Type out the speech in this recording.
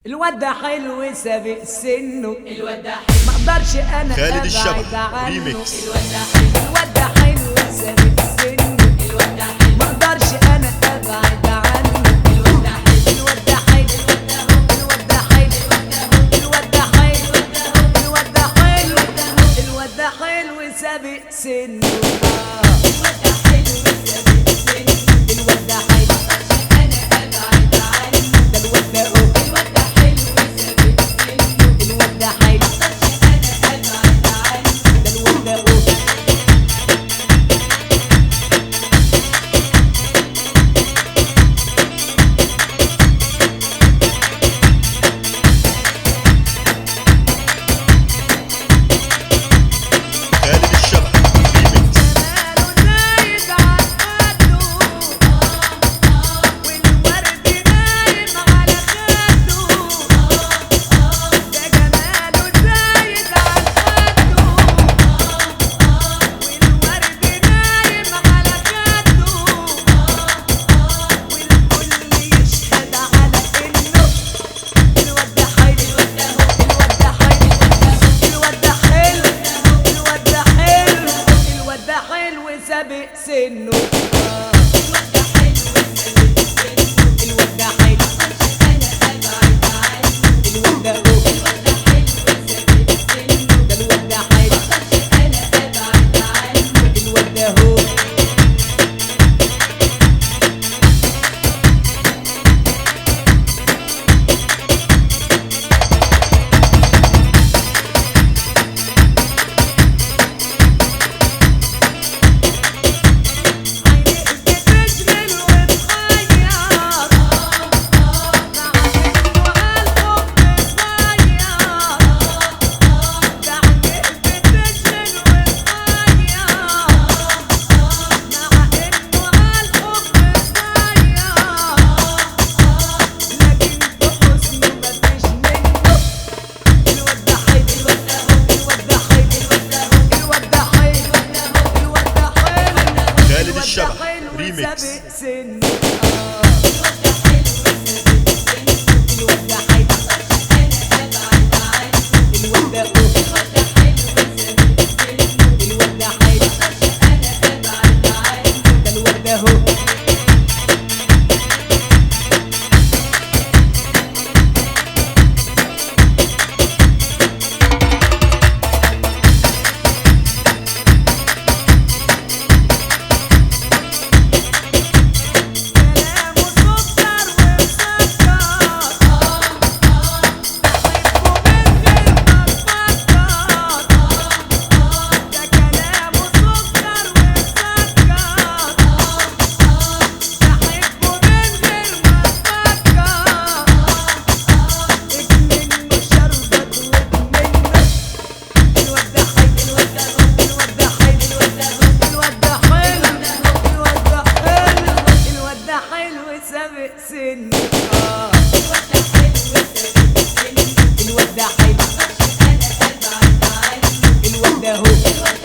الواد ده حلو سابق سنه، الواد ده حلو ما اقدرش انا خالد الشبح ابعد عنه. ريميكس. الواد ده حلو الواد ده حلو سابق سنه، الواد ده حلو ما اقدرش انا ابعد عنه. الواد ده حلو الواد ده حلو، الواد ده حلو، الواد ده حلو، الواد ده حلو، الواد ده حلو سابق سنه. الواد ده حلو سابق سنه، الواد ده حلو، انا ابعد عنه. ده الواد ده الواد ده حلو سابق سنه، الواد ده حلو، انا ابعد عنه. ده الواد ده خالد الشبح ريميكس. جماله زايد عن قده، والورد نايم على خده. ده جماله زايد عن قده، والورد نايم على خده. والكل يشهد على انه الواد ده حلو، الواد ده حلو، الواد ده حلو، الواد ده حلو، الواد ده حلو سابق سنه. الواد ده حلو سابق سنه، الواد ده حلو، انا ابعد عنه. الواد ده الواد ده حلو سابق سنه، ده الواد ده حلو، انا ابعد عنه. الواد ده هو. عينيك بتشغل وتغير، مع انه عالحب صغير. ده عينيك بتشغل وتغير، مع انه عالحب صغير. لكن بحسنه مفيش منه. الواد ده حلو، الواد ده حلو، الواد ده حلو، الواد ده حلو، خالد الشبح ريميكس. سابق سنه. الواد ده حلو سابق سنه، الواد ده حلو، انا ابعد عنه. الواد ده الواد ده حلو سابق سنه، الواد ده حلو، انا ابعد عنه. ده الواد ده هو. كلامه سكر ومسكر، بحبه من غير ما تفكر. ده كلامه سكر ومسكر، بحبه من غير ما تفكر. اكمنه شربت واتمنه. الواد ده حلو، الواد ده حلو، الواد ده حلو، الواد ده حلو، الواد ده حلو سابق سنه. الواد ده حلو سابق سنه، الواد ده حلو، انا ابعد عنه. الواد ده هو. الواد